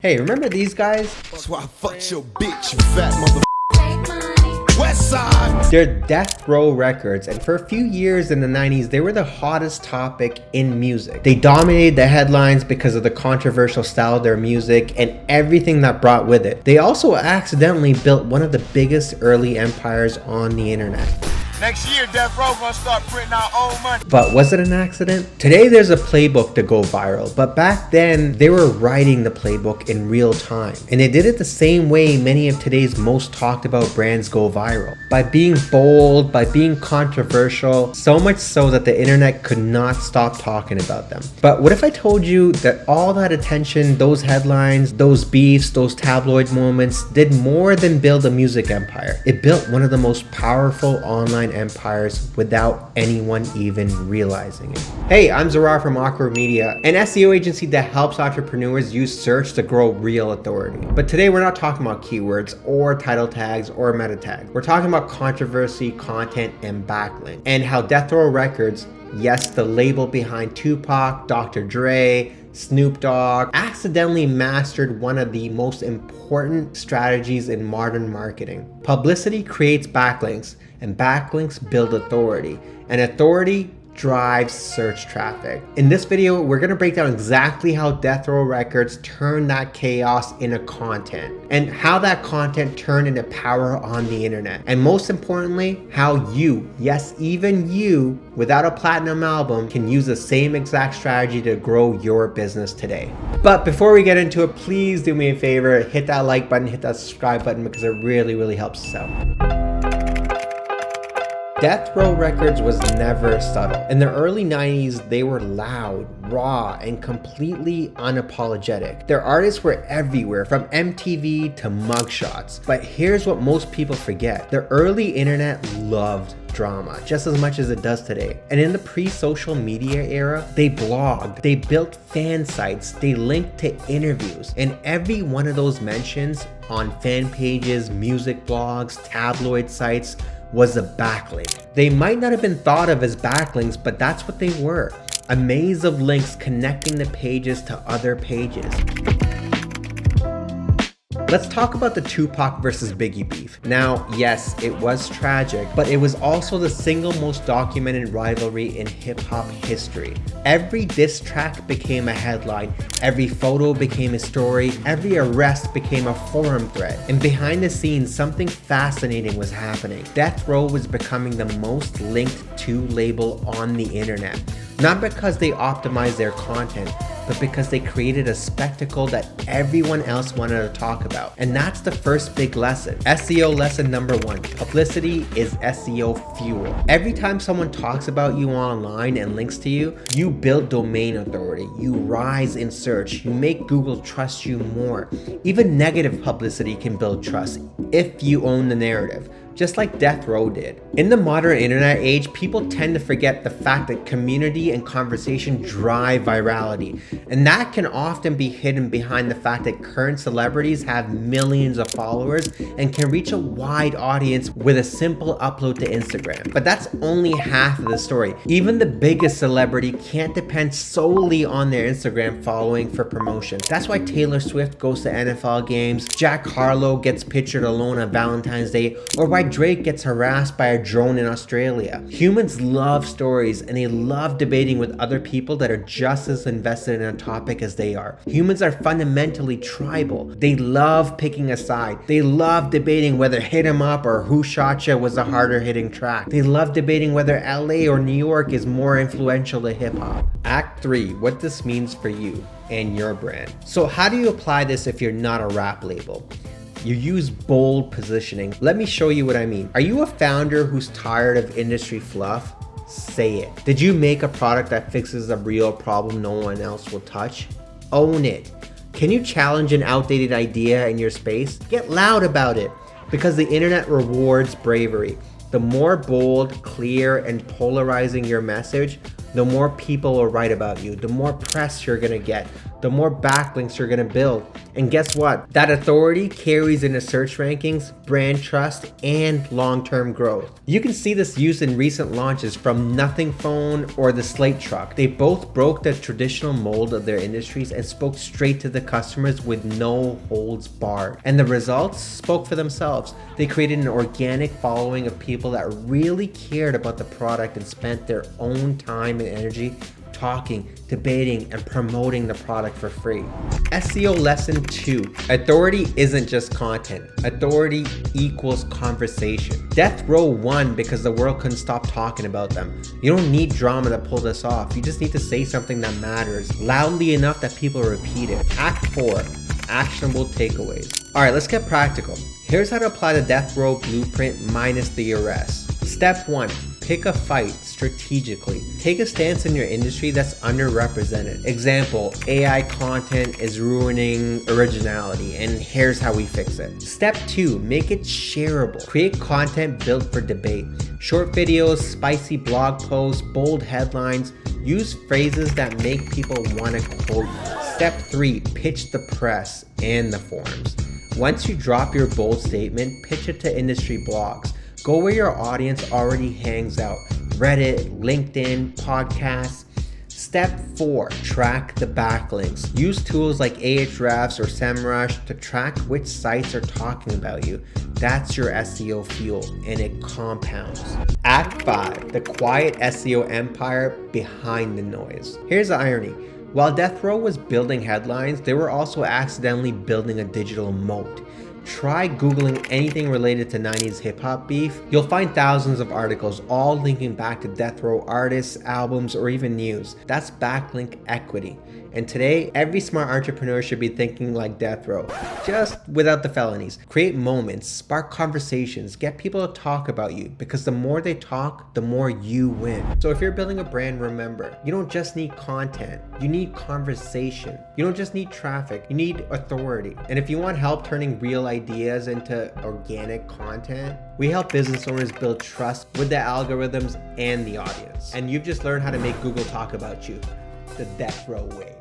Hey, remember these guys? That's why I fucked your bitch, you fat mother. West Side. They're Death Row Records, and for a few years in the 90s, they were the hottest topic in music. They dominated the headlines because of the controversial style of their music and everything that brought with it. They also accidentally built one of the biggest early empires on the internet. Next year, Death Row gonna start printing our own money. But was it an accident? Today there's a playbook to go viral, but back then they were writing the playbook in real time. And they did it the same way many of today's most talked about brands go viral. By being bold, by being controversial, so much so that the internet could not stop talking about them. But what if I told you that all that attention, those headlines, those beefs, those tabloid moments did more than build a music empire? It built one of the most powerful online empires without anyone even realizing it. Hey, I'm Zarar from Awkward Media, an SEO agency that helps entrepreneurs use search to grow real authority. But today we're not talking about keywords or title tags or meta tags. We're talking about controversy, content, and backlinks, and how Death Row Records, yes, the label behind Tupac, Dr. Dre, Snoop Dogg, accidentally mastered one of the most important strategies in modern marketing. Publicity creates backlinks, and backlinks build authority, and authority drives search traffic. In this video, we're gonna break down exactly how Death Row Records turned that chaos into content, and how that content turned into power on the internet. And most importantly, how you, yes, even you, without a platinum album, can use the same exact strategy to grow your business today. But before we get into it, please do me a favor, hit that like button, hit that subscribe button, because it really helps us out. Death Row Records was never subtle. In the early 90s, they were loud, raw, and completely unapologetic. Their artists were everywhere, from MTV to mugshots. But here's what most people forget. The early internet loved drama just as much as it does today. And in the pre-social media era, they blogged, they built fan sites, they linked to interviews, and every one of those mentions on fan pages, music blogs, tabloid sites was a backlink. They might not have been thought of as backlinks, but that's what they were. A maze of links connecting the pages to other pages. Let's talk about the Tupac versus Biggie beef. Now, yes, it was tragic, but it was also the single most documented rivalry in hip-hop history. Every diss track became a headline, every photo became a story, every arrest became a forum thread. And behind the scenes, something fascinating was happening. Death Row was becoming the most linked to label on the internet. Not because they optimized their content, but because they created a spectacle that everyone else wanted to talk about. And that's the first big lesson. SEO lesson number 1, publicity is SEO fuel. Every time someone talks about you online and links to you, you build domain authority, you rise in search, you make Google trust you more. Even negative publicity can build trust if you own the narrative, just like Death Row did. In the modern internet age, people tend to forget the fact that community and conversation drive virality. And that can often be hidden behind the fact that current celebrities have millions of followers and can reach a wide audience with a simple upload to Instagram. But that's only half of the story. Even the biggest celebrity can't depend solely on their Instagram following for promotion. That's why Taylor Swift goes to NFL games, Jack Harlow gets pictured alone on Valentine's Day, or why Drake gets harassed by a drone in Australia. Humans love stories, and they love debating with other people that are just as invested in a topic as they are. Humans are fundamentally tribal. They love picking a side. They love debating whether Hit 'Em Up or Who Shot Ya was a harder hitting track. They love debating whether LA or New York is more influential to hip hop. Act 3, what this means for you and your brand. So how do you apply this if you're not a rap label? You use bold positioning. Let me show you what I mean. Are you a founder who's tired of industry fluff? Say it. Did you make a product that fixes a real problem no one else will touch? Own it. Can you challenge an outdated idea in your space? Get loud about it, because the internet rewards bravery. The more bold, clear, and polarizing your message, the more people will write about you, the more press you're gonna get, the more backlinks you're gonna build. And guess what? That authority carries into search rankings, brand trust, and long-term growth. You can see this used in recent launches from Nothing Phone or the Slate truck. They both broke the traditional mold of their industries and spoke straight to the customers with no holds barred. And the results spoke for themselves. They created an organic following of people that really cared about the product and spent their own time and energy talking, debating, and promoting the product for free. SEO Lesson 2. Authority isn't just content. Authority equals conversation. Death Row won because the world couldn't stop talking about them. You don't need drama to pull this off. You just need to say something that matters loudly enough that people repeat it. Act 4. Actionable Takeaways. All right, let's get practical. Here's how to apply the Death Row blueprint minus the arrest. Step 1. Pick a fight strategically. Take a stance in your industry that's underrepresented. Example, AI content is ruining originality, and here's how we fix it. Step 2, make it shareable. Create content built for debate. Short videos, spicy blog posts, bold headlines. Use phrases that make people want to quote you. Step 3, pitch the press and the forums. Once you drop your bold statement, pitch it to industry blogs. Go where your audience already hangs out. Reddit, LinkedIn, podcasts. Step 4, track the backlinks. Use tools like Ahrefs or SEMrush to track which sites are talking about you. That's your SEO fuel, and it compounds. Act 5, the quiet SEO empire behind the noise. Here's the irony. While Death Row was building headlines, they were also accidentally building a digital moat. Try Googling anything related to 90s hip hop beef. You'll find thousands of articles, all linking back to Death Row artists, albums, or even news. That's backlink equity. And today, every smart entrepreneur should be thinking like Death Row, just without the felonies. Create moments, spark conversations, get people to talk about you, because the more they talk, the more you win. So if you're building a brand, remember, you don't just need content, you need conversation. You don't just need traffic, you need authority. And if you want help turning real ideas into organic content, we help business owners build trust with the algorithms and the audience. And you've just learned how to make Google talk about you the Death Row way.